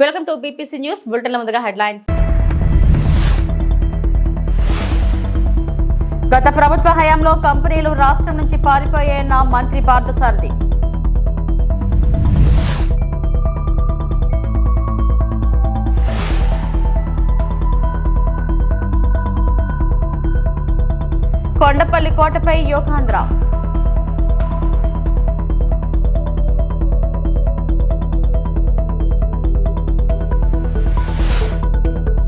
Welcome to BPC news bulletin. ముందుగా headlines. గత ప్రభుత్వ హయాంలో కంపెనీలు రాష్ట్రం నుంచి పారిపోయాయన్న మంత్రి పార్థసారథి. కొండపల్లి కోటపై యోగాంధ్ర.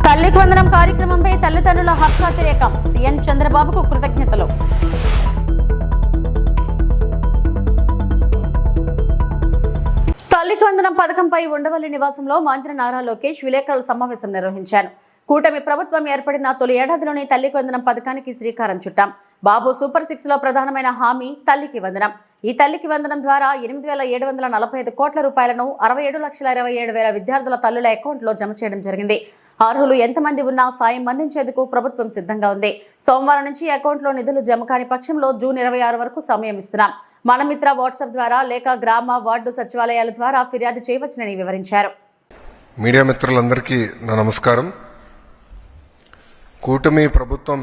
తల్లికి వందనం కార్యక్రమంపై తల్లిదండ్రుల హర్షాతిరేకం. సీఎం చంద్రబాబుకు కృతజ్ఞతలు. తల్లికి వందనం పథకంపై ఉండవల్లి నివాసంలో మంత్రి నారా లోకేష్ విలేకరుల సమావేశం నిర్వహించారు. కూటమి ప్రభుత్వం ఏర్పడిన తొలి ఏడాదిలోనే తల్లికి వందనం పథకానికి శ్రీకారం చుట్టాం. బాబు సూపర్ 6 లో ప్రధానమైన హామీ తల్లికి వందనం. ఈ తల్లికి వందనం ద్వారా 8,745 కోట్ల రూపాయలను 67,27,000 విద్యార్థుల తల్లుల అకౌంట్లో జమ చేయడం జరిగింది. అర్హులు ఎంతమంది ఉన్నా సాయం అందించేందుకు ప్రభుత్వం సిద్ధంగా ఉంది. సోమవారం నుంచి అకౌంట్లో నిధులు జమ కాని పక్షంలో జూన్ 26 వరకు సమయం ఇస్తున్నాం. మన మిత్ర వాట్సాప్ ద్వారా లేక గ్రామ వార్డు సచివాలయాల ద్వారా ఫిర్యాదు చేయవచ్చునని వివరించారు. మీడియా మిత్రులందరికీ నా నమస్కారం. కూటమి ప్రభుత్వం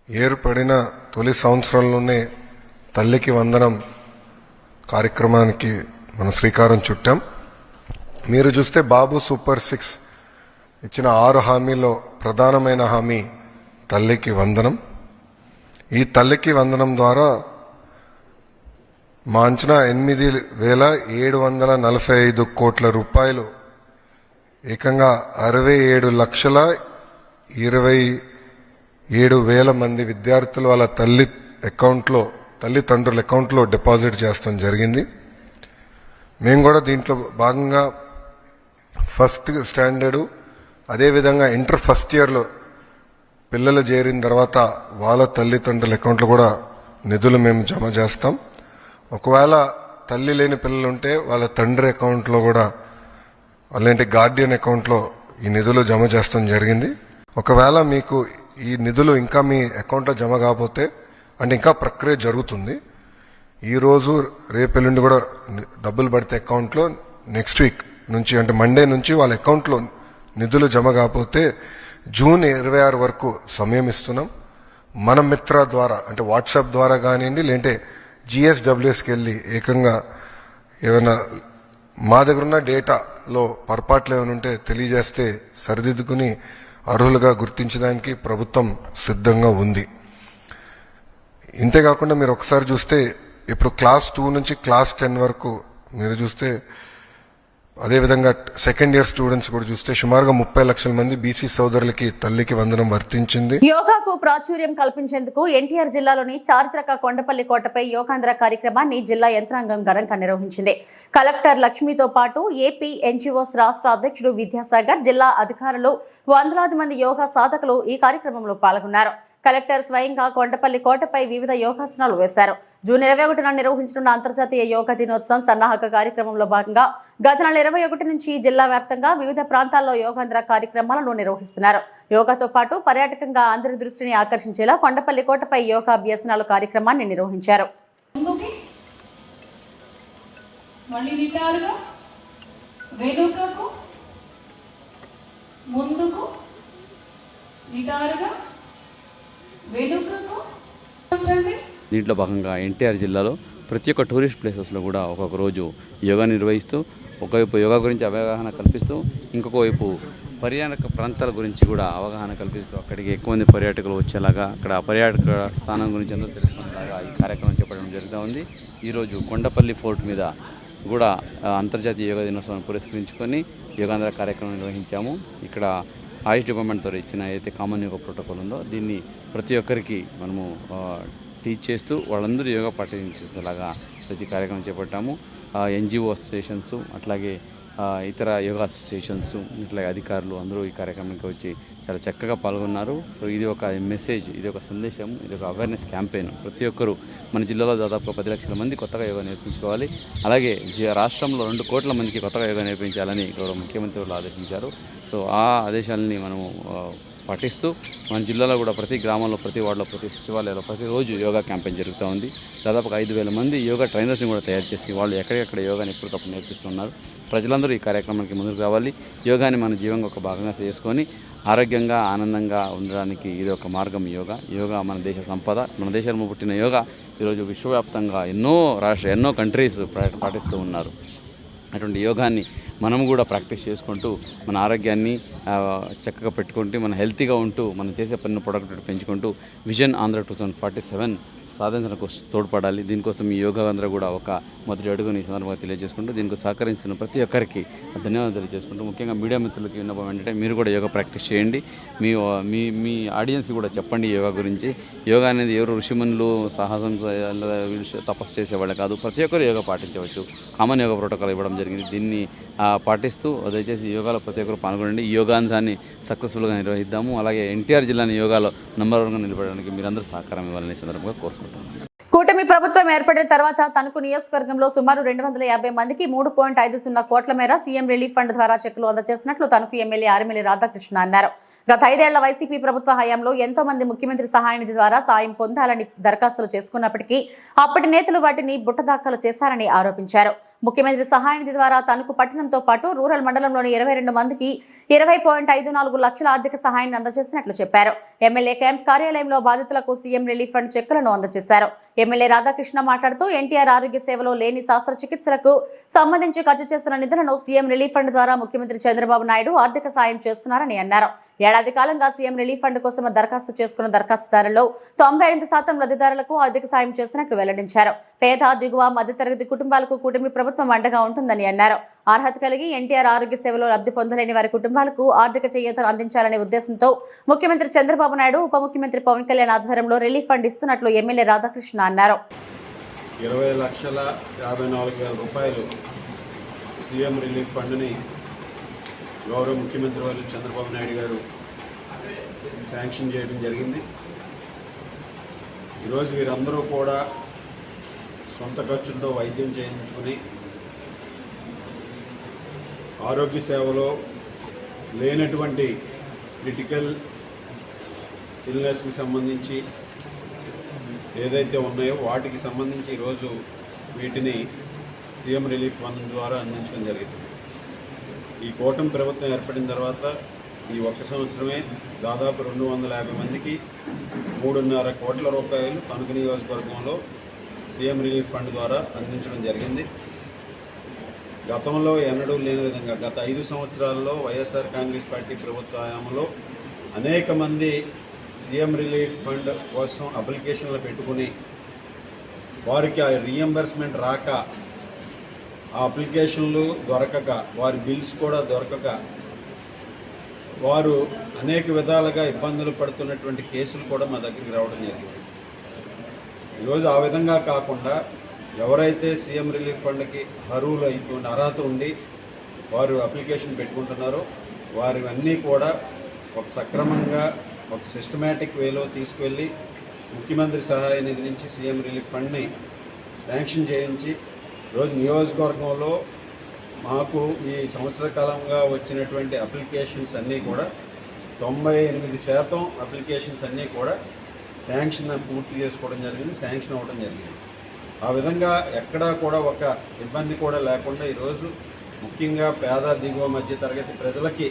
ఏర్పడిన తొలి సంవత్సరంలోనే తల్లికి వందనం కార్యక్రమానికి మనం శ్రీకారం చుట్టాం. మీరు చూస్తే బాబు సూపర్ 6 ఇచ్చిన 6 హామీలో ప్రధానమైన హామీ తల్లికి వందనం. ఈ తల్లికి వందనం ద్వారా మా అంచనా 8,745 కోట్ల రూపాయలు ఏకంగా 67,27,000 మంది విద్యార్థులు వాళ్ళ తల్లిదండ్రుల అకౌంట్లో డిపాజిట్ చేస్తాం జరిగింది. మేము కూడా దీంట్లో భాగంగా ఫస్ట్ స్టాండర్డు అదేవిధంగా ఇంటర్ ఫస్ట్ ఇయర్లో పిల్లలు చేరిన తర్వాత వాళ్ళ తల్లిదండ్రుల అకౌంట్లో కూడా నిధులు మేము జమ చేస్తాం. ఒకవేళ తల్లి లేని పిల్లలు ఉంటే వాళ్ళ తండ్రి అకౌంట్లో కూడా అలాంటి గార్డియన్ అకౌంట్లో ఈ నిధులు జమ చేస్తాం జరిగింది. ఒకవేళ మీకు ఈ నిధులు ఇంకా మీ అకౌంట్లో జమ కాకపోతే అంటే ఇంకా ప్రక్రియ జరుగుతుంది. ఈరోజు రేపెల్లుండి కూడా డబ్బులు పడితే అకౌంట్లో నెక్స్ట్ వీక్ నుంచి అంటే మండే నుంచి వాళ్ళ అకౌంట్లో నిధులు జమ కాకపోతే జూన్ 26 వరకు సమయం ఇస్తున్నాం. మన మిత్ర ద్వారా అంటే వాట్సాప్ ద్వారా కానివ్వండి లేదంటే GSWSకి వెళ్ళి ఏకంగా ఏమైనా మా దగ్గర ఉన్న డేటాలో పొరపాట్లు ఏమైనా ఉంటే తెలియజేస్తే సరిదిద్దుకుని అర్హులుగా గుర్తించడానికి ప్రభుత్వం సిద్ధంగా ఉంది. ఇంతేకాకుండా మీరు ఒకసారి చూస్తే ఇప్పుడు క్లాస్ 2 నుంచి క్లాస్ 10 వరకు మీరు చూస్తే అదేవిధంగా సెకండ్ ఇయర్ స్టూడెంట్స్ కూడా చూస్తే సుమారుగా 30 లక్షల మంది బీసీ సోదరులకి తల్లికి వందనం వర్తించింది. యోగాకు ప్రాచుర్యం కల్పించేందుకు ఎన్టీఆర్ జిల్లాలోని చారిత్రక కొండపల్లి కోటపై యోగాంధ్ర కార్యక్రమాన్ని జిల్లా యంత్రాంగం ఘనంగా నిర్వహించింది. కలెక్టర్ లక్ష్మితో పాటు ఏపీ NGOs రాష్ట్ర అధ్యక్షుడు విద్యాసాగర్, జిల్లా అధికారులు, వందలాది మంది యోగా సాధకులు ఈ కార్యక్రమంలో పాల్గొన్నారు. కలెక్టర్ స్వయంగా కొండపల్లి కోటపై వివిధ యోగాసనాలు వేశారు. జూన్ 21న నిర్వహించనున్న అంతర్జాతీయ యోగా దినోత్సవం సన్నాహక కార్యక్రమంలో భాగంగా గత నెల 21 నుంచి జిల్లా వ్యాప్తంగా వివిధ ప్రాంతాల్లో యోగాంధ్ర కార్యక్రమాలను నిర్వహిస్తున్నారు. యోగాతో పాటు పర్యాటకంగా అందరి దృష్టిని ఆకర్షించేలా కొండపల్లి కోటపై యోగా అభ్యసనాలు కార్యక్రమాన్ని నిర్వహించారు. దీంట్లో భాగంగా ఎన్టీఆర్ జిల్లాలో ప్రతి ఒక్క టూరిస్ట్ ప్లేసెస్లో కూడా ఒక్కొక్క రోజు యోగా నిర్వహిస్తూ ఒకవైపు యోగా గురించి అవగాహన కల్పిస్తూ ఇంకొక వైపు పర్యాటక ప్రాంతాల గురించి కూడా అవగాహన కల్పిస్తూ అక్కడికి ఎక్కువ మంది పర్యాటకులు వచ్చేలాగా అక్కడ పర్యాటక స్థానం గురించి అందరూ తెలుసుకునేలాగా ఈ కార్యక్రమం చెప్పడం జరుగుతూ ఉంది. ఈరోజు కొండపల్లి ఫోర్ట్ మీద కూడా అంతర్జాతీయ యోగా దినోత్సవాన్ని పురస్కరించుకొని యోగాంధ్ర కార్యక్రమం నిర్వహించాము. ఇక్కడ ఆయుష్ డిపార్ట్మెంట్తో ఇచ్చిన ఏదైతే కామన్ యోగా ప్రోటోకాల్ ఉందో దీన్ని ప్రతి ఒక్కరికి మనము టీచ్ చేస్తూ వాళ్ళందరూ యోగా పాటించేలాగా ప్రతి కార్యక్రమం చేపట్టాము. NGO అసోసియేషన్స్ అట్లాగే ఇతర యోగా అసోసియేషన్స్ ఇట్లాగే అధికారులు అందరూ ఈ కార్యక్రమానికి వచ్చి చాలా చక్కగా పాల్గొన్నారు. సో ఇది ఒక మెసేజ్, ఇది ఒక సందేశం, ఇది ఒక అవేర్నెస్ క్యాంపెయిన్. ప్రతి ఒక్కరూ మన జిల్లాలో దాదాపు 10 లక్షల మంది కొత్తగా యోగా నేర్పించుకోవాలి. అలాగే రాష్ట్రంలో 2 కోట్ల మందికి కొత్తగా యోగా నేర్పించాలని గౌరవ ముఖ్యమంత్రి వాళ్ళు ఆదేశించారు. సో ఆ ఆదేశాలని మనము పాటిస్తూ మన జిల్లాలో కూడా ప్రతి గ్రామంలో, ప్రతి వార్డులో, ప్రతి సచివాలయంలో ప్రతిరోజు యోగా క్యాంపెయిన్ జరుగుతూ ఉంది. దాదాపుగా 5,000 మంది యోగా ట్రైనర్స్ని కూడా తయారు చేసి వాళ్ళు ఎక్కడెక్కడ యోగాని ఎప్పటికప్పుడు నేర్పిస్తున్నారు. ప్రజలందరూ ఈ కార్యక్రమానికి ముందుకు రావాలి. యోగాని మన జీవనంగా ఒక భాగంగా చేసుకొని ఆరోగ్యంగా ఆనందంగా ఉండడానికి ఇది ఒక మార్గం. యోగా మన దేశ సంపద. మన దేశంలో పుట్టిన యోగా ఈరోజు విశ్వవ్యాప్తంగా ఎన్నో కంట్రీస్ పాటిస్తూ ఉన్నారు. అటువంటి యోగాన్ని మనం కూడా ప్రాక్టీస్ చేసుకుంటూ మన ఆరోగ్యాన్ని చక్కగా పెట్టుకుంటూ మన హెల్తీగా ఉంటూ మనం చేసే పనిని ప్రొడక్టివిటీ పెంచుకుంటూ విజన్ ఆంధ్ర 2047 సాధించడానికి తోడ్పడాలి. దీనికోసం ఈ యోగా అందరూ కూడా ఒక మొదటి అడుగుని ఈ సందర్భంగా తెలియజేసుకుంటూ దీనికి సహకరిస్తున్న ప్రతి ఒక్కరికి ధన్యవాదాలు తెలియజేసుకుంటూ ముఖ్యంగా మీడియా మిత్రులకి విన్నపం ఏంటంటే మీరు కూడా యోగా ప్రాక్టీస్ చేయండి. మీ ఆడియన్స్కి కూడా చెప్పండి యోగా గురించి. యోగా అనేది ఎవరు ఋషిమునులు సాహసం తపస్సు చేసేవాళ్ళు కాదు, ప్రతి ఒక్కరు యోగా పాటించవచ్చు. కామన్ యోగా ప్రోటోకాల్ ఇవ్వడం జరిగింది. దీన్ని పాటిస్తూ దయచేసి యోగాలో ప్రతి ఒక్కరు పాల్గొనండి. ఈ యోగాంశాన్ని సక్సెస్ఫుల్గా నిర్వహిద్దాము. అలాగే ఎన్టీఆర్ జిల్లాని యోగాలో నంబర్ 1గా నిలబడడానికి మీరందరూ సహకారం ఇవ్వాలని సందర్భంగా కోరుకుంటున్నాను. కూటమి ప్రభుత్వం ఏర్పడిన తర్వాత తనకు నియోజకవర్గంలో సుమారు 250 మందికి 3.50 కోట్ల మేర సీఎం రిలీఫ్ ఫండ్ ద్వారా చెక్కులు అందజేసినట్లు తనకు ఎమ్మెల్యే ఆర్మిల్లి రాధాకృష్ణ అన్నారు. గత 5 ఏళ్ల వైసీపీ ప్రభుత్వ హయాంలో ఎంతో మంది ముఖ్యమంత్రి సహాయ నిధి ద్వారా సాయం పొందాలని దరఖాస్తులు చేసుకున్నప్పటికీ అప్పటి నేతలు వాటిని బుట్టదాఖలు చేశారని ఆరోపించారు. ముఖ్యమంత్రి సహాయ నిధి ద్వారా తణుకు పట్టణంతో పాటు రూరల్ మండలంలోని 22 మందికి 20.54 లక్షల ఆర్థిక సహాయాన్ని అందజేసినట్లు చెప్పారు. ఎమ్మెల్యే క్యాంప్ కార్యాలయంలో బాధితులకు సీఎం రిలీఫ్ ఫండ్ చెక్కులను అందజేశారు. ఎమ్మెల్యే రాధాకృష్ణ మాట్లాడుతూ ఎన్టీఆర్ ఆరోగ్య సేవలో లేని శస్త్రచికిత్సలకు సంబంధించి ఖర్చు చేస్తున్న నిధులను సీఎం రిలీఫ్ ఫండ్ ద్వారా ముఖ్యమంత్రి చంద్రబాబు నాయుడు ఆర్థిక సాయం చేస్తున్నారని అన్నారు. ఏడాది కాలంగా సీఎం రిలీఫ్ ఫండ్ కోసం దరఖాస్తు చేసుకున్న దరఖాస్తుదారుల్లో 98% లబ్ధిదారులకు ఆర్థిక సాయం చేస్తున్నట్లు వెల్లడించారు. పేద, దిగువ, మధ్యతరగతి కుటుంబాలకు కూటమి ప్రభుత్వం అండగా ఉంటుందని అన్నారు. అర్హత కలిగి ఎన్టీఆర్ ఆరోగ్య సేవలో లబ్ధి పొందలేని వారి కుటుంబాలకు ఆర్థిక చేయూతను అందించాలనే ఉద్దేశంతో ముఖ్యమంత్రి చంద్రబాబు నాయుడు, ఉప ముఖ్యమంత్రి పవన్ కళ్యాణ్ ఆధ్వర్యంలో రిలీఫ్ ఫండ్ ఇస్తున్నట్లు ఎమ్మెల్యే రాధాకృష్ణ అన్నారు. 20,54,000 రూపాయలు సీఎం రిలీఫ్ ఫండ్ని గౌరవ ముఖ్యమంత్రి వారు చంద్రబాబు నాయుడు గారు శాంక్షన్ చేయడం జరిగింది. ఈరోజు వీరందరూ కూడా సొంత ఖర్చులతో వైద్యం చేయించుకుని ఆరోగ్య సేవలో లేనటువంటి క్రిటికల్ ఇల్నెస్కి సంబంధించి ఏదైతే ఉన్నాయో వాటికి సంబంధించి ఈరోజు వీటిని సీఎం రిలీఫ్ ఫండ్ ద్వారా అందించడం జరిగింది. ఈ కూటమి ప్రభుత్వం ఏర్పడిన తర్వాత ఈ ఒక్క సంవత్సరమే దాదాపు 250 మందికి 3.5 కోట్ల రూపాయలు తణుకు నియోజకవర్గంలో సీఎం రిలీఫ్ ఫండ్ ద్వారా అందించడం జరిగింది. గతంలో ఎన్నడూ లేని విధంగా గత 5 సంవత్సరాల్లో వైఎస్ఆర్ కాంగ్రెస్ పార్టీ ప్రభుత్వ హయాంలో అనేక మంది సీఎం రిలీఫ్ ఫండ్ కోసం అప్లికేషన్లు పెట్టుకుని వారికి ఆ రీఎంబర్స్మెంట్ రాక, ఆ అప్లికేషన్లు దొరకక, వారి బిల్స్ కూడా దొరకక వారు అనేక విధాలుగా ఇబ్బందులు పడుతున్నటువంటి కేసులు కూడా మా దగ్గరికి రావడం జరిగింది. ఈరోజు ఆ విధంగా కాకుండా ఎవరైతే సీఎం రిలీఫ్ ఫండ్కి అర్హత ఉండి వారు అప్లికేషన్ పెట్టుకుంటున్నారో వారివన్నీ కూడా ఒక సక్రమంగా ఒక సిస్టమేటిక్ వేలో తీసుకువెళ్ళి ముఖ్యమంత్రి సహాయ నిధి నుంచి సీఎం రిలీఫ్ ఫండ్ని శాంక్షన్ చేయించి ఈరోజు నియోజకవర్గంలో మాకు ఈ సంవత్సర కాలంగా వచ్చినటువంటి అప్లికేషన్స్ అన్నీ కూడా 98% అప్లికేషన్స్ అన్నీ కూడా శాంక్షన్ పూర్తి చేసుకోవడం జరిగింది, శాంక్షన్ అవ్వడం జరిగింది. ఆ విధంగా ఎక్కడా కూడా ఒక ఇబ్బంది కూడా లేకుండా ఈరోజు ముఖ్యంగా పేద, దిగువ, మధ్య తరగతి ప్రజలకి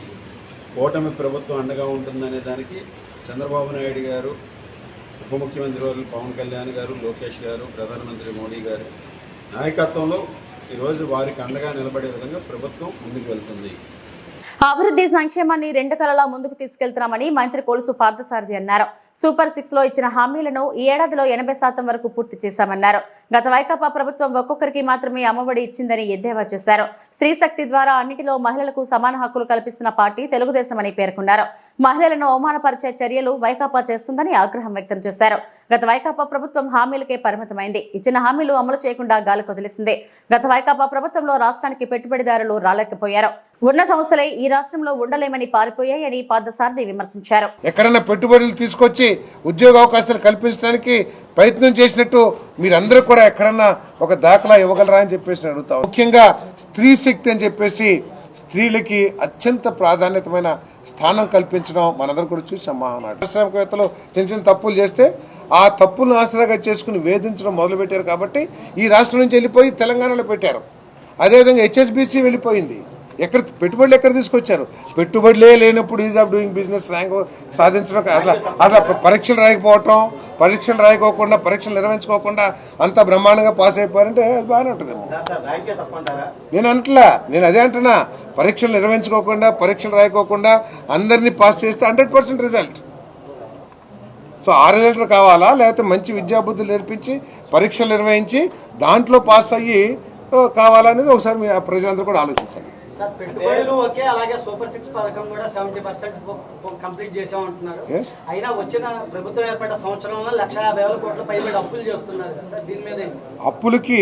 కూటమి ప్రభుత్వం అండగా ఉంటుందనే దానికి చంద్రబాబు నాయుడు గారు, ఉప ముఖ్యమంత్రి వారు పవన్ కళ్యాణ్ గారు, లోకేష్ గారు, ప్రధానమంత్రి మోడీ గారు నాయకత్వంలో ఈరోజు వారికి అండగా నిలబడే విధంగా ప్రభుత్వం ముందుకు వెళ్తుంది. అభివృద్ధి సంక్షేమాన్ని 2 కళలా ముందుకు తీసుకెళ్తున్నామని మంత్రి కొలుసు పార్థసారథి అన్నారు. సూపర్ 6 లో ఇచ్చిన హామీలను ఈ ఏడాదిలో 80% వరకు పూర్తి చేశామన్నారు. గత వైకాపా ప్రభుత్వం ఒక్కొక్కరికి మాత్రమే అమ్మఒడి ఇచ్చిందని ఎద్దేవా చేశారు. స్త్రీ శక్తి ద్వారా అన్నిటిలో మహిళలకు సమాన హక్కులు కల్పిస్తున్న పార్టీ తెలుగుదేశమని పేర్కొన్నారు. మహిళలను అవమానపరిచే చర్యలు వైకాపా చేస్తుందని ఆగ్రహం వ్యక్తం చేశారు. గత వైకాపా ప్రభుత్వం హామీలకే పరిమితమైంది. ఇచ్చిన హామీలు అమలు చేయకుండా గాలికి వదిలేసింది. గత వైకాపా ప్రభుత్వంలో రాష్ట్రానికి పెట్టుబడిదారులు రాలేకపోయారు. ఉన్న సంస్థలే ఈ రాష్ట్రంలో ఉండలేమని పారిపోయాయని పార్థసారథి విమర్శించారు. ఎక్కడైనా పెట్టుబడులు తీసుకొచ్చి ఉద్యోగ అవకాశాలు కల్పించడానికి ప్రయత్నం చేసినట్టు మీరందరూ కూడా ఎక్కడన్నా ఒక దాఖలా ఇవ్వగలరా అని చెప్పేసి అడుగుతాం. ముఖ్యంగా స్త్రీ శక్తి అని చెప్పేసి స్త్రీలకి అత్యంత ప్రాధాన్యతమైన స్థానం కల్పించడం మనందరం కూడా చూసాం. పారిశ్రామికవేత్తలు చిన్న చిన్న తప్పులు చేస్తే ఆ తప్పులను ఆసరాగా చేసుకుని వేధించడం మొదలుపెట్టారు. కాబట్టి ఈ రాష్ట్రం నుంచి వెళ్ళిపోయి తెలంగాణలో పెట్టారు. అదేవిధంగా హెచ్ఎస్బిసి వెళ్ళిపోయింది. పెట్టుబడులు ఎక్కడ తీసుకొచ్చారు? పెట్టుబడులే లేనప్పుడు is of doing business rank సాధించడం అట్లా పరీక్షలు రాయకోకుండా పరీక్షలు నిర్వహించుకోకుండా అంత బ్రహ్మాండంగా పాస్ అయిపోయారంటే అది బాగానే ఉంటుందేమో. నేను అదే అంటున్నా, పరీక్షలు నిర్వహించుకోకుండా పరీక్షలు రాయకోకుండా అందరినీ పాస్ చేస్తే 100% రిజల్ట్. సో ఆ రిజల్ట్ కావాలా, లేకపోతే మంచి విద్యాబుద్ధులు నేర్పించి పరీక్షలు నిర్వహించి దాంట్లో పాస్ అయ్యి కావాలనేది ఒకసారి మీ ప్రజలందరూ కూడా ఆలోచించాలి. సార్, పెట్టుబడులు ఓకే, అలాగే సూపర్ 6 పథకం కూడా 70% కంప్లీట్ చేసామంటున్నారు. అయినా వచ్చిన ప్రభుత్వం ఏర్పడ్డ సంవత్సరంలో 1,50,000 కోట్ల పైబడి అప్పులు చేస్తున్నారు కదా సార్, దీని మీద అప్పులకి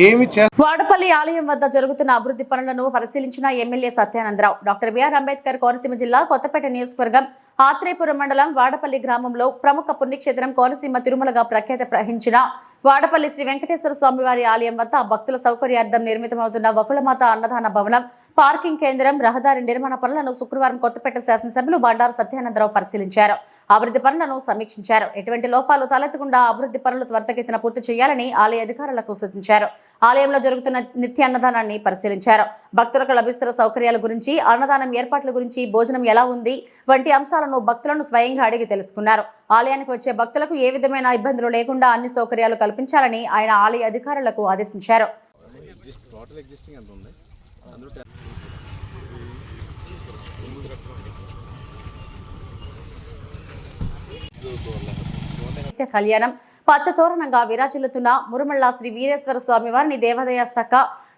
ఏమి వాడపల్లి ఆలయం వద్ద జరుగుతున్న అభివృద్ధి పనులను పరిశీలించిన MLA Satyanandarao. Doctor B R Ambedkar Konaseema జిల్లా కొత్తపేట నియోజకవర్గం ఆత్రేయపురం మండలం వాడపల్లి గ్రామంలో ప్రముఖ పుణ్యక్షేత్రం కోనసీమ తిరుమలగా ప్రఖ్యాతి వహించిన వాడపల్లి శ్రీ వెంకటేశ్వర స్వామివారి ఆలయం వద్ద భక్తుల సౌకర్యార్థం నిర్మితమవుతున్న వకులమాత అన్నదాన భవనం, పార్కింగ్ కేంద్రం, రహదారి నిర్మాణ పనులను శుక్రవారం కొత్తపేట శాసనసభ్యులు బండారు సత్యానందరావు పరిశీలించారు. అభివృద్ధి పనులను సమీక్షించారు. ఎటువంటి లోపాలు తలెత్తకుండా అభివృద్ధి పనులు త్వరితగతిన పూర్తి చేయాలని ఆలయ అధికారులకు సూచించారు. ఆలయంలో జరుగుతున్న నిత్య అన్నదానాన్ని పరిశీలించారు. భక్తులకు లభిస్తున్న సౌకర్యాల గురించి, అన్నదానం ఏర్పాట్ల గురించి, భోజనం ఎలా ఉంది వంటి అంశాలను భక్తులను స్వయంగా అడిగి తెలుసుకున్నారు. ఆలయానికి వచ్చే భక్తులకు ఏ విధమైన ఇబ్బందులు లేకుండా అన్ని సౌకర్యాలు కల్పించాలని ఆయన ఆలయ అధికారులకు ఆదేశించారు. కళ్యాణం పచ్చతోరణంగా విరాజిల్లుతున్న మురుమళ్ళ శ్రీ వీరేశ్వర స్వామి వారిని దేవాదాయ శాఖ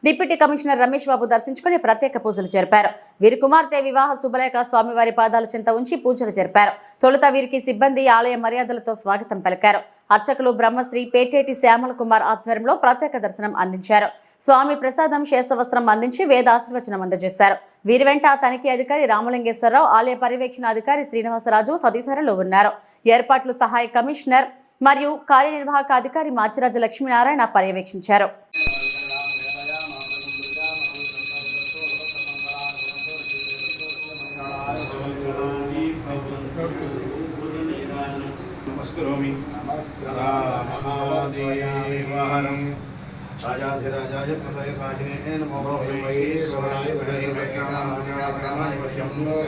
డిప్యూటీ కమిషనర్ రమేష్ బాబు దర్శించుకుని ప్రత్యేక పూజలు జరిపారు. వీరి కుమార్తె వివాహ శుభలేఖ స్వామివారి పాదాల చెంత ఉంచి పూజలు జరిపారు. తొలుత వీరికి సిబ్బంది ఆలయ మర్యాదలతో స్వాగతం పలికారు. అర్చకులు బ్రహ్మశ్రీ పేటేటి శ్యామల కుమార్ ఆధ్వర్యంలో ప్రత్యేక దర్శనం అందించారు. స్వామి ప్రసాదం శేషవస్త్రం అందించి వేద ఆశీర్వచనం అందజేశారు. వీరి వెంట తనిఖీ అధికారి రామలింగేశ్వరరావు, ఆలయ పర్యవేక్షణ అధికారి శ్రీనివాసరాజు తదితరులు ఉన్నారు. ఏర్పాట్లు సహాయ కమిషనర్ మరియు కార్యనిర్వాహక అధికారి మాచిరాజు లక్ష్మీనారాయణ పర్యవేక్షించారు. राजाधिराजाय प्रसय साहिने नमो वैश्वराय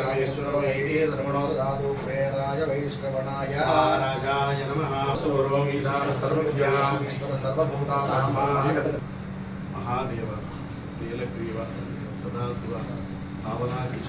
वैश्वराय श्रवणो दातु कुबेराय वैश्रवणाय राजाय नमः सूर्यं ईशान सर्वज्ञानां ईश्वर सर्वभूतानां महादेव नीलग्रीव सदाशिव भावनाकिच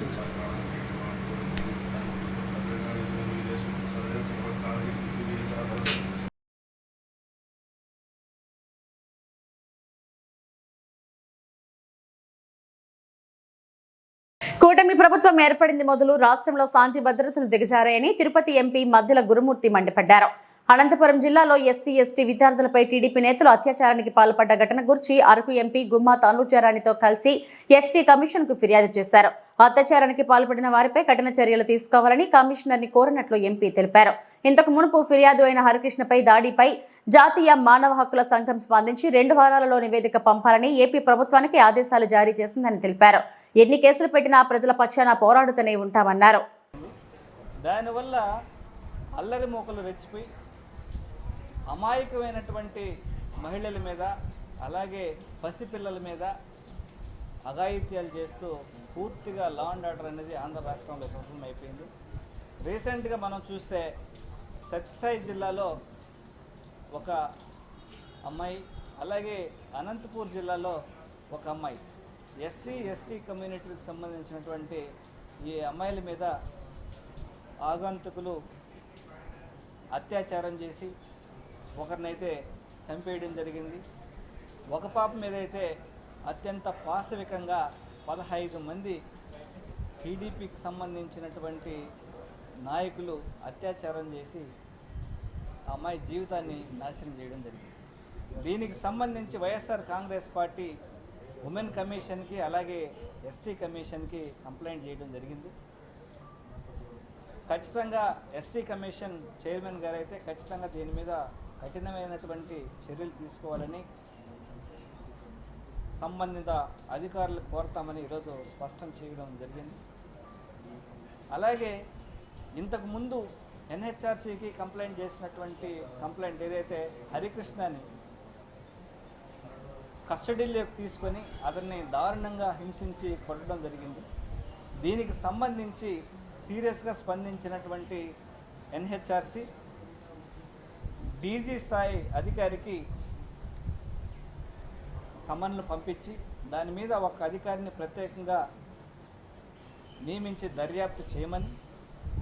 కూటమి ప్రభుత్వం ఏర్పడింది మొదలు రాష్ట్రంలో శాంతి భద్రతలు దిగజారాయని తిరుపతి ఎంపీ మద్దిల గురుమూర్తి మండిపడ్డారు. అనంతపురం జిల్లాలో ఎస్సీ ఎస్టీ విద్యార్థులపై టీడీపీ నేతలు అత్యాచారానికి పాల్పడ్డ ఘటన గురించి అరకు ఎంపీ గుమ్మా తనూజారాణితో కలిసి ఎస్టీ కమిషన్ కు ఫిర్యాదు చేశారు. అత్యాచారానికి పాల్పడిన వారిపై కఠిన చర్యలు తీసుకోవాలని కమిషనర్ ని కోరినట్లు ఎంపీ తెలిపారు. ఇంతకు మునుపు ఫిర్యాదు అయిన హరికృష్ణపై దాడిపై జాతీయ మానవ హక్కుల సంఘం స్పందించి 2 వారాలలో నివేదిక పంపాలని ఏపీ ప్రభుత్వానికి ఆదేశాలు జారీ చేసిందని తెలిపారు. ఎన్ని కేసులు పెట్టినా ప్రజల పక్షాన పోరాడుతూనే ఉంటామన్నారు. దానివల్ల అల్లరి మోకలు రెచ్చిపోయి అమాయకమైనటువంటి మహిళల మీద అలాగే పసిపిల్లల మీద అఘాయిత్యాలు చేస్తూ పూర్తిగా లా అండ్ ఆర్డర్ అనేది ఆంధ్ర రాష్ట్రంలో విఫలమైపోయింది. రీసెంట్గా మనం చూస్తే సత్యసాయి జిల్లాలో ఒక అమ్మాయి, అలాగే అనంతపూర్ జిల్లాలో ఒక అమ్మాయి, ఎస్సీ ఎస్టీ కమ్యూనిటీకి సంబంధించినటువంటి ఈ అమ్మాయిల మీద ఆగంతుకులు అత్యాచారం చేసి ఒకరినైతే చంపేయడం జరిగింది. ఒక పాప మీద అయితే అత్యంత పాశవికంగా 15 మంది టీడీపీకి సంబంధించినటువంటి నాయకులు అత్యాచారం చేసి ఆ అమ్మాయి జీవితాన్ని నాశనం చేయడం జరిగింది. దీనికి సంబంధించి వైఎస్ఆర్ కాంగ్రెస్ పార్టీ ఉమెన్ కమిషన్కి అలాగే ఎస్టీ కమిషన్కి కంప్లైంట్ చేయడం జరిగింది. ఖచ్చితంగా ఎస్టీ కమిషన్ చైర్మన్ గారు అయితే ఖచ్చితంగా దీని మీద కఠినమైనటువంటి చర్యలు తీసుకోవాలని సంబంధిత అధికారులు కోరతామని ఈరోజు స్పష్టం చేయడం జరిగింది. అలాగే ఇంతకుముందు ఎన్హెచ్ఆర్సీకి కంప్లైంట్ చేసినటువంటి కంప్లైంట్ ఏదైతే హరికృష్ణని కస్టడీలోకి తీసుకొని అతన్ని దారుణంగా హింసించి కొట్టడం జరిగింది. దీనికి సంబంధించి సీరియస్గా స్పందించినటువంటి ఎన్హెచ్ఆర్సి డీజీ స్థాయి అధికారికి సమన్లు పంపించి దాని మీద ఒక అధికారిని ప్రత్యేకంగా నియమించి దర్యాప్తు చేయమని,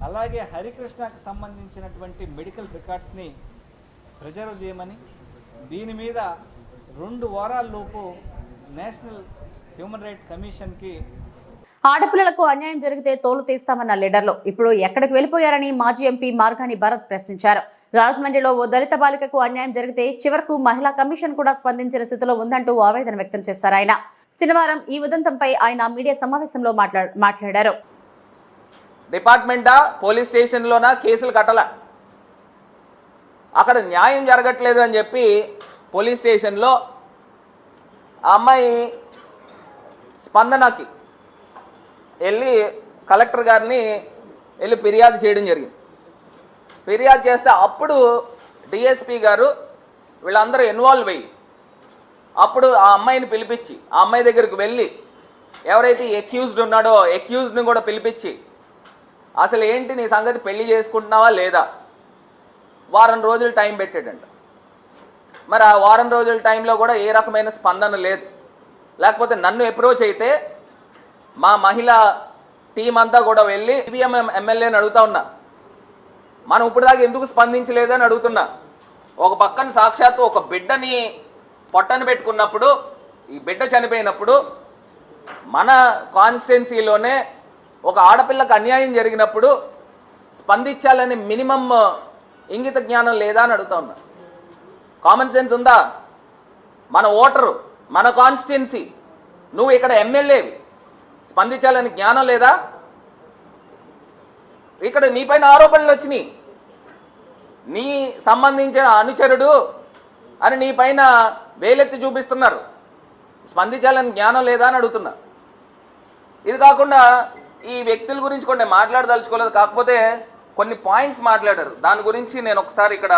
అలాగే హరికృష్ణకు సంబంధించినటువంటి మెడికల్ రికార్డ్స్ని ప్రిజర్వ్ చేయమని, దీని మీద 2 వారాల్లోపు నేషనల్ హ్యూమన్ రైట్ కమిషన్కి ఆడపిల్లలకు అన్యాయం జరిగితే తోలు తీస్తామన్న లీడర్లు ఇప్పుడు ఎక్కడికి వెళ్ళిపోయారని మాజీ ఎంపీ మార్గాని భరత్ ప్రశ్నించారు. రాజమండ్రిలో ఓ దళిత బాలికకు అన్యాయం జరిగితే చివరకు మహిళా కమిషన్ కూడా స్పందించిన స్థితిలో ఉందంటూ ఆవేదన వ్యక్తం చేశారు. ఆయన శనివారం ఈ ఉదంతంపై ఆయన మీడియా సమావేశంలో మాట్లాడారు. డిపార్ట్మెంటా పోలీస్ స్టేషన్లోనా కేసులు కట్టల, అక్కడ న్యాయం జరగట్లేదు అని చెప్పి పోలీస్ స్టేషన్లో ఆ అమ్మాయి స్పందనకి వెళ్ళి కలెక్టర్ గారిని వెళ్ళి ఫిర్యాదు చేయడం జరిగింది. ఫిర్యాదు చేస్తే అప్పుడు డిఎస్పి గారు వీళ్ళందరూ ఇన్వాల్వ్ అయ్యి అప్పుడు ఆ అమ్మాయిని పిలిపించి ఆ అమ్మాయి దగ్గరికి వెళ్ళి ఎవరైతే ఎక్యూజ్డ్ ఉన్నాడో ఎక్యూజ్డ్ని కూడా పిలిపించి అసలు ఏంటి నీ సంగతి, పెళ్లి చేసుకుంటున్నావా లేదా, వారం రోజులు టైం పెట్టాడంట. మరి ఆ వారం రోజుల టైంలో కూడా ఏ రకమైన స్పందన లేదు. లేకపోతే నన్ను అప్రోచ్ అయితే మా మహిళా టీం అంతా కూడా వెళ్ళి సిబిఎం ఎమ్మెల్యేని అడుగుతా ఉన్నా, మనం ఇప్పుడు దాకా ఎందుకు స్పందించలేదని అడుగుతున్నా. ఒక పక్కన సాక్షాత్తు ఒక బిడ్డని పొట్టను పెట్టుకున్నప్పుడు, ఈ బిడ్డ చనిపోయినప్పుడు మన కాన్స్టిట్యున్సీలోనే ఒక ఆడపిల్లకు అన్యాయం జరిగినప్పుడు స్పందించాలని మినిమం ఇంగిత జ్ఞానం లేదా అని అడుగుతా ఉన్నా. కామన్ సెన్స్ ఉందా? మన ఓటరు, మన కాన్స్టిట్యున్సీ, నువ్వు ఇక్కడ ఎమ్మెల్యేవి, స్పందించాలని జ్ఞానం లేదా? ఇక్కడ నీపైన ఆరోపణలు వచ్చినాయి, నీ సంబంధించిన అనుచరుడు అని నీ పైన వేలెత్తి చూపిస్తున్నారు, స్పందించాలని జ్ఞానం లేదా అని అడుగుతున్నా. ఇది కాకుండా ఈ వ్యక్తుల గురించి కూడా నేను మాట్లాడదలుచుకోలేదు, కాకపోతే కొన్ని పాయింట్స్ మాట్లాడారు, దాని గురించి నేను ఒకసారి ఇక్కడ.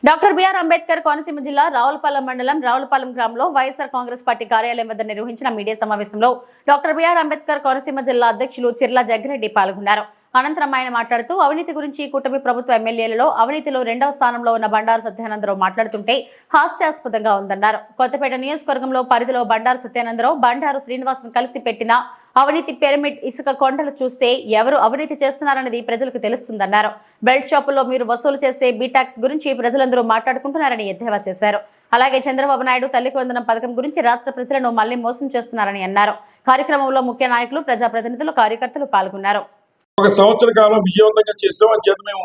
డాక్టర్ బిఆర్ అంబేద్కర్ కోనసీమ జిల్లా రావులపాలెం మండలం రావులపాలెం గ్రామంలో వైఎస్ఆర్ కాంగ్రెస్ పార్టీ కార్యాలయం వద్ద నిర్వహించిన మీడియా సమావేశంలో డాక్టర్ బిఆర్ అంబేద్కర్ కోనసీమ జిల్లా అధ్యక్షులు చిర్ల జగ్గిరెడ్డి పాల్గొన్నారు. అనంతరం ఆయన మాట్లాడుతూ అవినీతి గురించి కూటమి ప్రభుత్వ ఎమ్మెల్యేలలో అవినీతిలో 2వ స్థానంలో ఉన్న బండారు సత్యానందరావు మాట్లాడుతుంటే హాస్యాస్పదంగా ఉందన్నారు. కొత్తపేట నియోజకవర్గంలో పరిధిలో బండారు సత్యానందరావు, బండారు శ్రీనివాసును కలిసి పెట్టిన అవినీతి పిరమిడ్ ఇసుక కొండలు చూస్తే ఎవరు అవినీతి చేస్తున్నారన్నది ప్రజలకు తెలుస్తుందన్నారు. బెల్ట్ షాపుల్లో మీరు వసూలు చేసే బీటాక్స్ గురించి ప్రజలందరూ మాట్లాడుకుంటున్నారని ఎద్దేవా చేశారు. అలాగే చంద్రబాబు నాయుడు తల్లికి వందనం పథకం గురించి రాష్ట్ర ప్రజలను మళ్లీ మోసం చేస్తున్నారని అన్నారు. కార్యక్రమంలో ముఖ్య నాయకులు, ప్రజాప్రతినిధులు, కార్యకర్తలు పాల్గొన్నారు. ఒక సంవత్సర కాలం విజయవంతంగా చేస్తాం అని చేత మేము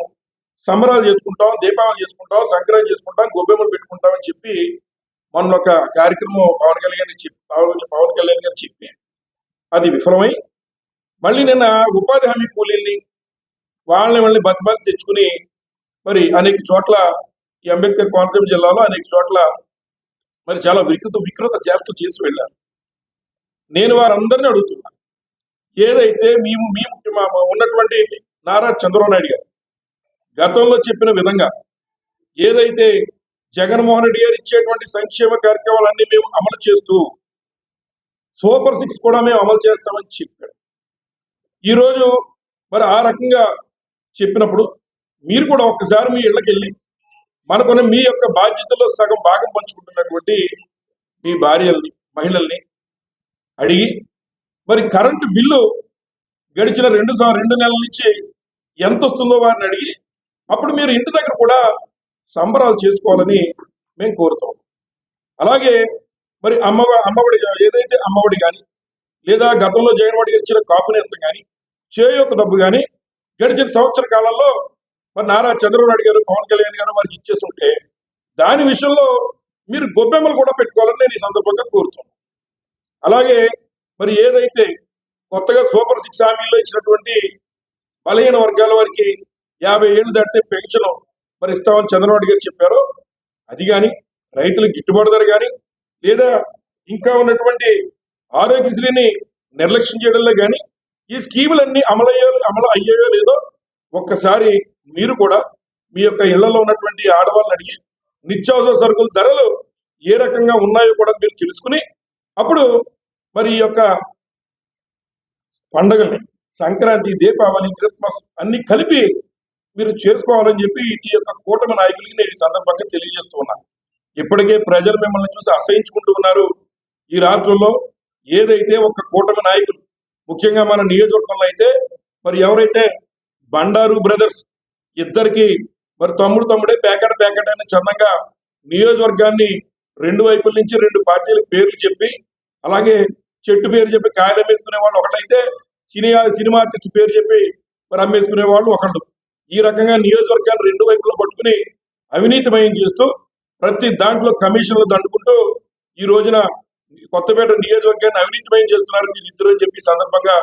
సంబరాలు చేసుకుంటాం, దీపావళి చేసుకుంటాం, సంక్రాంతి చేసుకుంటాం, గొబ్బెమ్మలు పెట్టుకుంటాం అని చెప్పి మొన్న ఒక కార్యక్రమం పవన్ కళ్యాణ్ గారు చెప్పి అది విఫలమై మళ్ళీ నిన్న ఉపాధి హామీ కూలీల్ని వాళ్ళని బతిమాలి తెచ్చుకుని మరి అనేక చోట్ల ఈ అంబేద్కర్ కోనసీమ జిల్లాలో అనేక చోట్ల మరి చాలా వికృత చేష్టలు చేసి వెళ్ళారు. నేను వారందరినీ అడుగుతున్నా, ఏదైతే మేము ఉన్నటువంటి నారా చంద్రబాబు నాయుడు గారు గతంలో చెప్పిన విధంగా ఏదైతే జగన్మోహన్ రెడ్డి గారు ఇచ్చేటువంటి సంక్షేమ కార్యక్రమాలన్నీ మేము అమలు చేస్తూ సూపర్ 6 కూడా మేము అమలు చేస్తామని చెప్పాడు. ఈరోజు మరి ఆ రకంగా చెప్పినప్పుడు మీరు కూడా ఒక్కసారి మీ ఇళ్ళకి వెళ్ళి మనకున్న మీ యొక్క బాధ్యతలో సగం భాగం పంచుకుంటున్నటువంటి మీ భార్యల్ని, మహిళల్ని అడిగి మరి కరెంటు బిల్లు గడిచిన 2 నెలల నుంచి ఎంత వస్తుందో వారిని అడిగి అప్పుడు మీరు ఇంటి దగ్గర కూడా సంబరాలు చేసుకోవాలని మేము కోరుతాం. అలాగే మరి అమ్మఒడి ఏదైతే అమ్మఒడి కానీ లేదా గతంలో జగన్మోహన్ గారు ఇచ్చిన కాపు నేస్తం కానీ చేయూత డబ్బు కానీ గడిచిన సంవత్సర కాలంలో మరి నారా చంద్రబాబు నాయుడు గారు, పవన్ కళ్యాణ్ గారు వారికి ఇచ్చేస్తుంటే దాని విషయంలో మీరు గొబ్బెమ్మలు కూడా పెట్టుకోవాలని నేను ఈ సందర్భంగా కోరుతున్నాను. అలాగే మరి ఏదైతే కొత్తగా సూపర్ 6 హామీల్లో ఇచ్చినటువంటి బలహీన వర్గాల వారికి 50 ఏళ్ళు దాటితే పెన్షన్ మరి ఇస్తామని చంద్రబాబు గారు చెప్పారో అది కానీ, రైతులకు గిట్టుబాటు ధర కానీ, లేదా ఇంకా ఉన్నటువంటి ఆరోగ్యశ్రీని నిర్లక్ష్యం చేయడంలో కానీ ఈ స్కీములన్నీ అమలు అయ్యాయో లేదో ఒక్కసారి మీరు కూడా మీ యొక్క ఇళ్లలో ఉన్నటువంటి ఆడవాళ్ళని అడిగి నిత్యావసర సరుకుల ధరలు ఏ రకంగా ఉన్నాయో కూడా మీరు తెలుసుకుని అప్పుడు మరి ఈ యొక్క పండుగల్ని సంక్రాంతి, దీపావళి, క్రిస్మస్ అన్ని కలిపి మీరు చేసుకోవాలని చెప్పి ఈ యొక్క కూటమి నాయకులకి నేను ఈ సందర్భంగా తెలియజేస్తూ ఉన్నాను. ఇప్పటికే ప్రజలు మిమ్మల్ని చూసి అసహించుకుంటూ ఉన్నారు. ఈ రాష్ట్రంలో ఏదైతే ఒక కూటమి నాయకులు ముఖ్యంగా మన నియోజకవర్గంలో అయితే మరి ఎవరైతే బండారు బ్రదర్స్ ఇద్దరికి మరి తమ్ముడే ప్యాకెట్ అని చందంగా నియోజకవర్గాన్ని రెండు వైపుల నుంచి రెండు పార్టీల పేర్లు చెప్పి అలాగే చెట్టు పేరు చెప్పి కాయలు అమ్మేసుకునే వాళ్ళు ఒకటైతే సినిమా ఆర్టిస్ట్ పేరు చెప్పి మరి అమ్మేసుకునే వాళ్ళు ఒకళ్ళు. ఈ రకంగా నియోజకవర్గాన్ని రెండు వైపులో పట్టుకుని అవినీతిమయం చేస్తూ ప్రతి దాంట్లో కమిషన్లు దండుకుంటూ ఈ రోజున కొత్తపేట నియోజకవర్గాన్ని అవినీతిమయం చేస్తున్నారు మీరు ఇద్దరు అని చెప్పి సందర్భంగా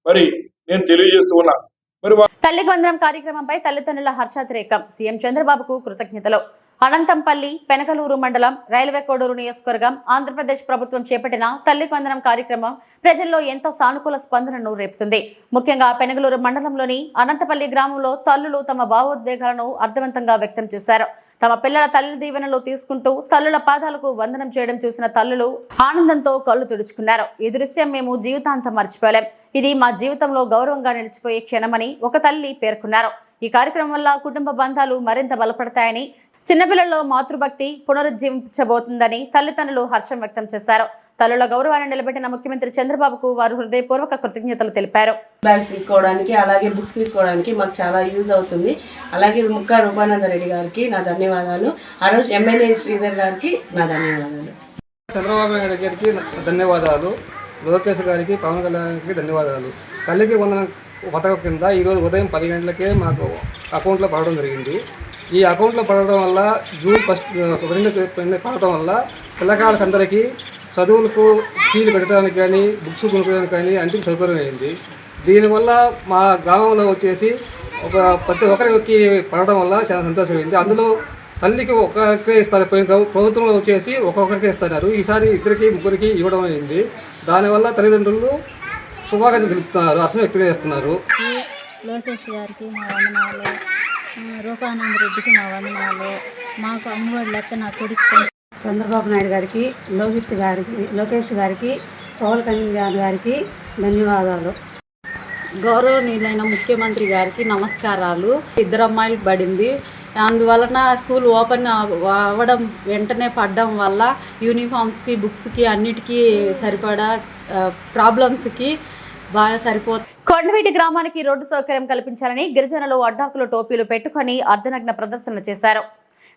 మరి నేను తెలియజేస్తూ ఉన్నా. మరి తల్లికి వందనం కార్యక్రమంపై తల్లిదండ్రుల హర్షాతిరేకం. సీఎం చంద్రబాబుకు కృతజ్ఞతలు. అనంతంపల్లి, పెనకలూరు మండలం, రైల్వే కోడూరు నియోజకవర్గం, ఆంధ్రప్రదేశ్ ప్రభుత్వం చేపట్టిన తల్లికి వందనం కార్యక్రమం ప్రజల్లో ఎంతో సానుకూల స్పందనను రేపుతుంది. ముఖ్యంగా పెనకలూరు మండలంలోని అనంతపల్లి గ్రామంలో తల్లులు తమ భావోద్వేగాలను అర్థవంతంగా వ్యక్తం చేశారు. తమ పిల్లల తల్లి దీవెనలు తీసుకుంటూ తల్లుల పాదాలకు వందనం చేయడం చూసిన తల్లులు ఆనందంతో కళ్ళు తుడుచుకున్నారు. ఈ దృశ్యం మేము జీవితాంతం మర్చిపోలేం. ఇది మా జీవితంలో గౌరవంగా నిలిచిపోయే క్షణమని ఒక తల్లి పేర్కొన్నారు. ఈ కార్యక్రమం వల్ల కుటుంబ బంధాలు మరింత బలపడతాయని, చిన్నపిల్లల్లో మాతృభక్తి పునరుజ్జీవించబోతుందని తల్లిదండ్రులు హర్షం వ్యక్తం చేశారు. తల్లుల గౌరవాన్ని నిలబెట్టిన ముఖ్యమంత్రి చంద్రబాబుకు వారు హృదయపూర్వక కృతజ్ఞతలు తెలిపారు. బ్యాగ్స్ తీసుకోవడానికి అలాగే బుక్స్ తీసుకోవడానికి మాకు చాలా యూజ్ అవుతుంది. అలాగే ముక్కా రూపానంద రెడ్డి గారికి నా ధన్యవాదాలు. ఆ రోజు ఎమ్మెల్యే శ్రీధర్ గారికి నా ధన్యవాదాలు. చంద్రబాబు నాయుడు గారికి ధన్యవాదాలు. లోకేష్ గారికి, పవన్ కళ్యాణ్ గారికి ధన్యవాదాలు. తల్లికి వందనం పథకం కింద ఈరోజు ఉదయం 10 గంటలకే మాకు అకౌంట్లో పడడం జరిగింది. ఈ అకౌంట్లో పడడం వల్ల జూన్ 1 పడటం వల్ల పిల్లకాయలకందరికీ చదువులకు ఫీజులు పెట్టడానికి కానీ, బుక్స్ కొనుక్కోవడానికి కానీ అన్నిటికీ సౌకర్యం అయింది. దీనివల్ల మా గ్రామంలో వచ్చేసి ప్రతి ఒక్కరికి పడడం వల్ల చాలా సంతోషమైంది. అందులో తల్లికి ఒక్కరికే ఇస్తారు, ప్రభుత్వంలో వచ్చేసి ఒక్కొక్కరికే ఇస్తున్నారు. ఈసారి ఇద్దరికి ముగ్గురికి ఇవ్వడం అయింది. దానివల్ల తల్లిదండ్రులు శుభాకాంక్షలు తెలుపుతున్నారు, హర్షం వ్యక్తం చేస్తున్నారు. లోకేష్ గారికి మా వందనాలు, రూపానంద రెడ్డికి మా వందనాలు. మాకు అమ్మఒడి లెక్క నా కొడుకు. చంద్రబాబు నాయుడు గారికి, లోకేష్ గారికి, పవన్ కళ్యాణ్ గారికి ధన్యవాదాలు. గౌరవనీయులైన ముఖ్యమంత్రి గారికి నమస్కారాలు. 2 అమ్మాయిలకు పడింది. అందువలన స్కూల్ ఓపెన్ అవ్వడం వెంటనే పడడం వల్ల యూనిఫామ్స్కి, బుక్స్కి అన్నిటికీ సరిపడా ప్రాబ్లమ్స్కి బాగా సరిపోతుంది. కొండవీటి గ్రామానికి రోడ్డు సౌకర్యం కల్పించాలని గిరిజనులు అడ్డాకులు, టోపీలు పెట్టుకుని అర్ధనగ్న ప్రదర్శనలు చేశారు.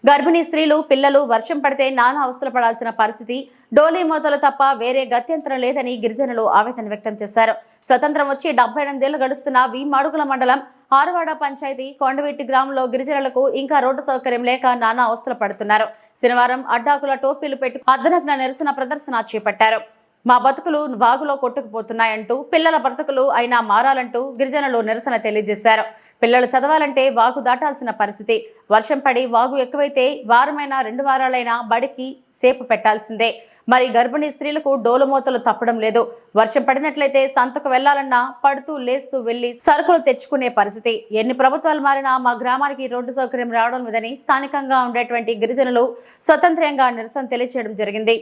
గర్భిణీ స్త్రీలు, పిల్లలు వర్షం పడితే నానా అవస్థలు పడాల్సిన పరిస్థితి, డోలీ మోతలు తప్ప వేరే గత్యంతరం లేదని గిరిజనులు ఆవేదన వ్యక్తం చేశారు. స్వతంత్రం వచ్చి 78 ఏళ్లు గడుస్తున్న మాడుగుల మండలం ఆరువాడ పంచాయతీ కొండవీటి గ్రామంలో గిరిజనులకు ఇంకా రోడ్డు సౌకర్యం లేక నానా అవస్థలు పడుతున్నారు. శనివారం అడ్డాకుల, టోపీలు పెట్టి అర్ధనగ్న నిరసన ప్రదర్శన చేపట్టారు. మా బతుకులు వాగులో కొట్టుకుపోతున్నాయంటూ, పిల్లల బ్రతుకులు అయినా మారాలంటూ గిరిజనులు నిరసన తెలియజేశారు. పిల్లలు చదవాలంటే వాగు దాటాల్సిన పరిస్థితి. వర్షం పడి వాగు ఎక్కువైతే వారమైనా 2 వారాలైనా బడికి సేపు పెట్టాల్సిందే. మరి గర్భిణీ స్త్రీలకు డోలుమోతలు తప్పడం లేదు. వర్షం పడినట్లయితే సంతకు వెళ్లాలన్నా పడుతూ లేస్తూ వెళ్లి సరుకులు తెచ్చుకునే పరిస్థితి. ఎన్ని ప్రభుత్వాలు మారినా మా గ్రామానికి రోడ్డు సౌకర్యం రావడం లేదని స్థానికంగా ఉండేటువంటి గిరిజనులు స్వతంత్రంగా నిరసన తెలియజేయడం జరిగింది.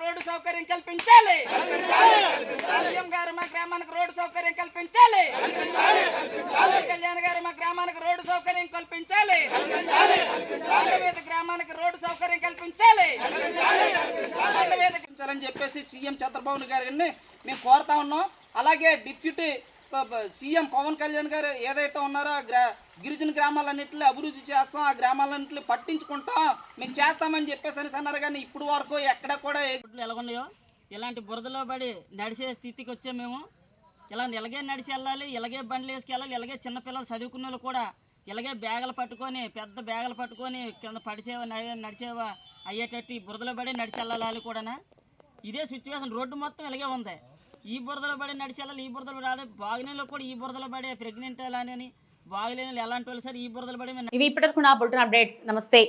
రోడ్డు సౌకర్యం కల్పించాలి. సీఎం గారు మా గ్రామానికి రోడ్డు సౌకర్యం కల్పించాలి. పవన్ కళ్యాణ్ గారు మా గ్రామానికి రోడ్డు సౌకర్యం కల్పించాలి. గ్రామానికి రోడ్డు సౌకర్యం కల్పించాలి అని చెప్పేసి సీఎం చంద్రబాబు గారిని మేము కోరుతా ఉన్నాం. అలాగే డిప్యూటీ సీఎం పవన్ కళ్యాణ్ గారు ఏదైతే ఉన్నారో గిరిజన గ్రామాలన్నింటినీ అభివృద్ధి చేస్తాం, ఆ గ్రామాలన్నింటినీ పట్టించుకుంటాం, మేము చేస్తామని చెప్పేసి అన్నారు. కానీ ఇప్పుడు వరకు ఎక్కడ కూడా ఎలాగున్నాయో ఇలాంటి బురదలో పడి నడిచే స్థితికి వచ్చాం మేము. ఇలాగే నడిచి వెళ్ళాలి, ఇలాగే బండ్లు వేసుకెళ్ళాలి, ఇలాగే చిన్నపిల్లలు చదువుకున్న వాళ్ళు కూడా ఇలాగే బ్యాగులు పట్టుకొని, పెద్ద బ్యాగులు పట్టుకొని కింద పడిచేవా నడిచేవా అయ్యేటట్టు ఈ బురదలో పడి నడిచి వెళ్ళాలి కూడా. ఇదే సిచ్యువేషన్ రోడ్డు మొత్తం ఇలాగే ఉంది. ఈ బురదలో పడి నడిచి వెళ్ళాలి, ఈ బురదలో రాలి, బాగినలో కూడా ఈ బురదలో పడే ప్రెగ్నెంట్ అని బాగలేని ఎలాంటి వాళ్ళు సరే ఈ బురదలో పడి. ఇవి ఇప్పటివరకు నా బులెటిన్ అప్డేట్స్. నమస్తే.